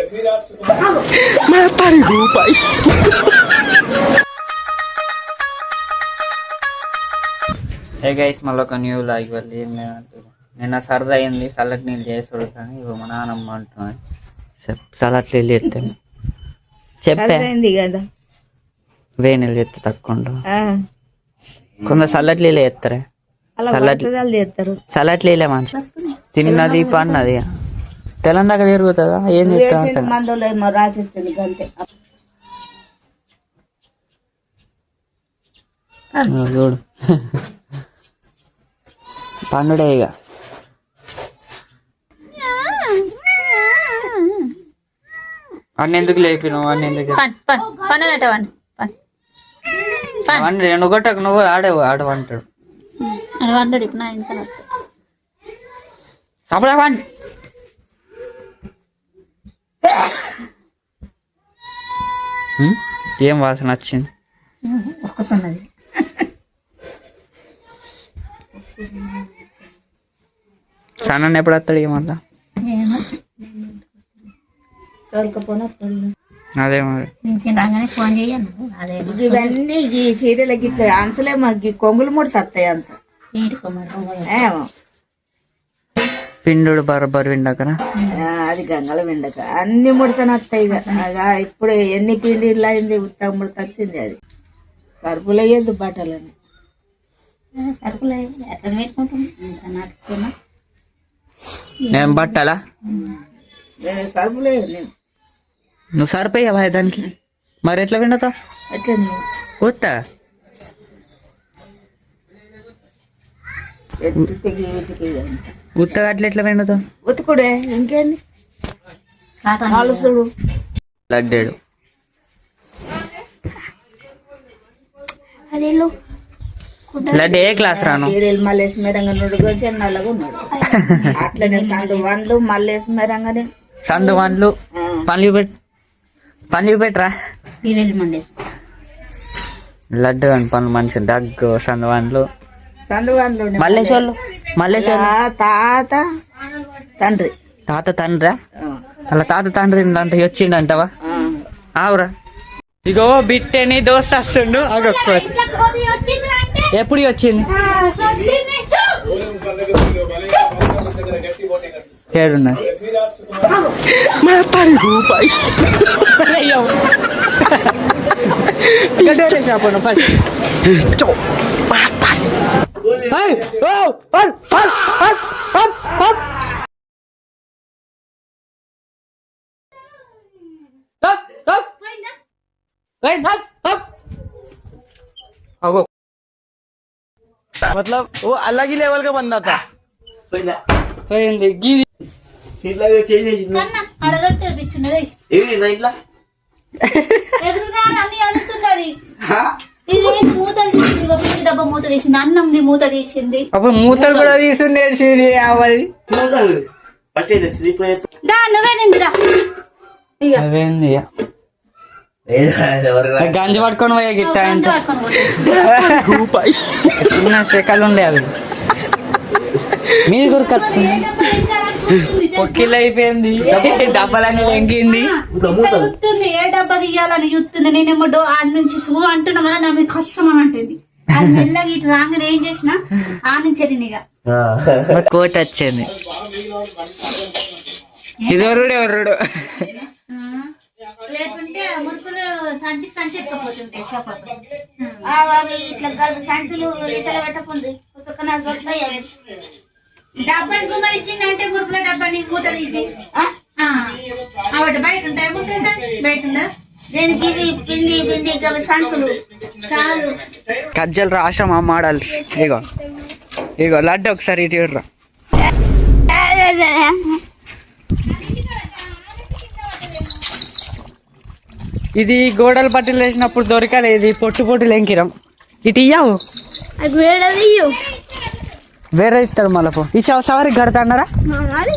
ఏ guys మళ్ళీ ఒక new log వెళ్ళి నిన్న సరదా అయింది చల్లటి నీళ్ళు చేసుడు కానీ ఇగో మా నాన్నమ్మ అంటున్నాను చల్లటి నీళ్ళు చేస్తాను చెప్పండి కదా వే నీళ్ళు చేస్తే తక్కువ ఉంటుంది కొందరు చల్లటి నీళ్ళు చేస్తారే చల్లటి నీళ్ళే మంచి తిన్నది పన్నది తెలంగాణ తిరుగుతుందా ఏం చెప్తా చూడు పండుడే ఇక అన్న ఎందుకు లేపినావు అన్న ఎందుకు నువ్వు కొట్టకు నువ్వు ఆడవంటాడు అప్పుడు అవ్వండి ఏం వాసన వచ్చింది సన్న ఎప్పుడు వస్తాడు ఏమన్నా అదే మరి ఇవన్నీ ఈ సీరియల్కి ఇట్లా అంతలే మాకు కొంగులు ముడి తత్తాయి అంత పిండు బరబర్ విండకరా అది గంగల విండక అన్ని ముడతను వస్తాయి ఇక ఇప్పుడు ఎన్ని పిండిళ్ళు అయింది ఉత్తమ ముడత వచ్చింది అది కడుపులో అయ్యేది బట్టలని నేను బట్టాలా సరుపులే నువ్వు సరిపోయావా దానికి మరి ఎట్లా విండతావు ఎట్లా ఉత్తా ఉత్తగా అట్లా ఎట్లా విండుతావు ఉతుకుడే ఇంకేంది ఆలుసుడు లడ్డాడు లడ్డు ఏ క్లాస్ రాను మల్లేసి మేరంగా నల్లగా ఉన్నాడు అట్లనే సందు వండ్లు మల్లేసి మేరంగానే సందు వండ్లు పనులు పెట్టరా లడ్డు అని పనులు మంచి దగ్గు సందు వండ్లు మల్లేశ్వర్లు తాత తండ్రి తండ్రా అలా తండ్రి అంటే వచ్చిండంటవా ఆవురా ఇగో బిట్టని దోస్త్ వస్తుండు ఎప్పుడు వచ్చింది ఏడున్నా मतलब वो अलग ही लेवल का बंदा था మూత తీసింది అన్నంది మూత తీసింది అప్పుడు మూతలు కూడా తీసుంది నువ్వే తిందిరా గంజి పట్టుకొని పోయా గిట్ట చిన్న శకలు ఉండే అవి మీ గురికొస్తుంది పొక్కిళ్ళు అయిపోయింది డబ్బాలన్నీ లెంకింది ఏ డబ్బా తీయాలని చూస్తుంది నేనేమో ఆడ నుంచి షూ అంటున్నా కదా నా మీద కష్టం అంటుంది అది మెల్లగా ఇటు రాగానే ఏం చేసినా ఆ నుంచి వెళ్ళినగా కోత వచ్చింది ఇది ఎవరుడు లేకుంటే మురుకులు సంచికి సంచి ఎక్కపోతుంటాయి ఇట్లా సంచులు ఈతలు పెట్టకుండ్రి డబ్బాని కుమ్మరి ఇచ్చిందంటే మురుకుల డబ్బాని మూత తీసి బయట ఉంటాయి ముట్టే సంచి బయట ఉండదు దేనికి పిండి పిండి సంచులు కాదు కజ్జలు రాసామా మోడల్ ఇగో లడ్డు ఒకసారి ఇటు చూడరా ఇది గోడలు పట్టులు వేసినప్పుడు దొరకాలి ఇది పొట్టు లెంకిరం ఇటు ఇయ్యావు వేరే ఇస్తాడు మళ్ళీ ఈ సవారికి కడతాడారా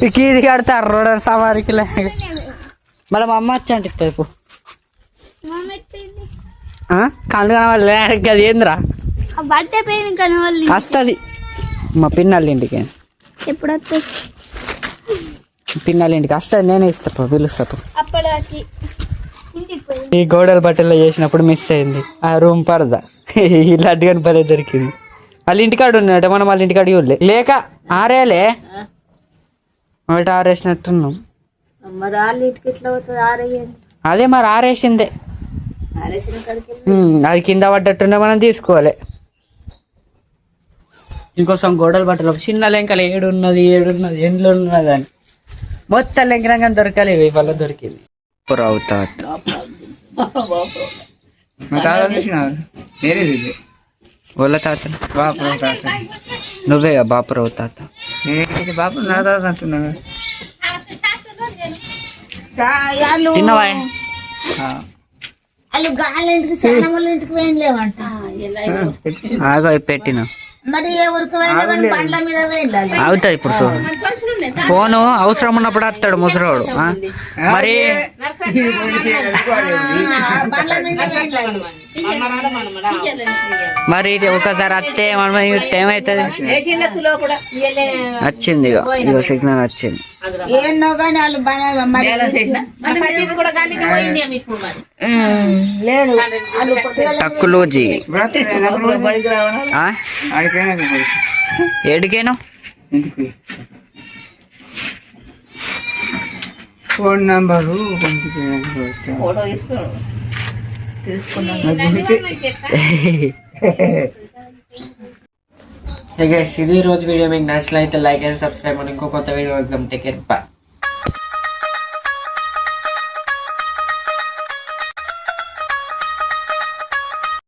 ఇక ఇది కడతారు రోడ్ సవారికి మళ్ళీ మా అమ్మ వచ్చి అంటే ఇస్తుంది పో కళ్ళు కనవాలి అది ఏందిరా వస్తుంది మా పిన్నళ్ళ ఇంటికి ఎప్పుడు పిన్నల ఇంటికి వస్తుంది, నేనే ఇస్తా పిలుస్తా. అప్పటికి ఇంటికి పోయి ఈ గోడల బట్టల్లో చేసినప్పుడు మిస్ అయింది ఆ రూమ్ పరదా. ఈ లడ్డు కానీ పదే దొరికింది. వాళ్ళ ఇంటికాడ ఉన్నట, మనం వాళ్ళ ఇంటికాడ ఇవ్వలే లేక ఆరేలే ఒకటి ఆరేసినట్టున్నాం. మరి వాళ్ళ ఇంటికి ఎట్లా అవుతుంది? ఆరేయండి. అదే మరి ఆరేసిందే. ఆరేసిన కాడికి అది కింద పడ్డట్టుండే మనం తీసుకోవాలి. ఇంకోసం గోడల బట్టలు చిన్న లెంకలు ఏడున్నది ఎండ్లు ఉన్నది అని మొత్తం లెంకరంగా దొరకాలి. వాళ్ళ దొరికింది అవుతా వాళ్ళ తాత బాపురావు తాత. నువ్వేగా బాపురావు తాత. బాపు నా తాత అంటున్నా. తిన్నవా? వాళ్ళు గాలి ఇంటికి చాలా వాళ్ళ ఇంటికి వేయలేమంట. ఆగో పెట్టిన మరి ఏ ఊరికి పోయినా బండ్ల మీద వెళ్ళాలి. అవుతాయి. ఇప్పుడు ఫోను అవసరం ఉన్నప్పుడు వస్తాడు ముసరాడు. మరి బండ్ల మీద వెళ్ళాలి. మరి ఒకసారి వస్తే మనం ఏమవుతుంది? వచ్చింది ఇక సిగ్నల్ వచ్చింది. ఏమో కానీ వాళ్ళు లేడు. తక్కువలోజీ ఏడికేను ఫోన్ నంబరు ఫోటో తీసుకున్నాం. ఇది రోజు వీడియో మీకు నచ్చినట్లయితే లైక్ అండ్ సబ్స్క్రైబ్. ఇంకో కొత్త video exam take care. Bye.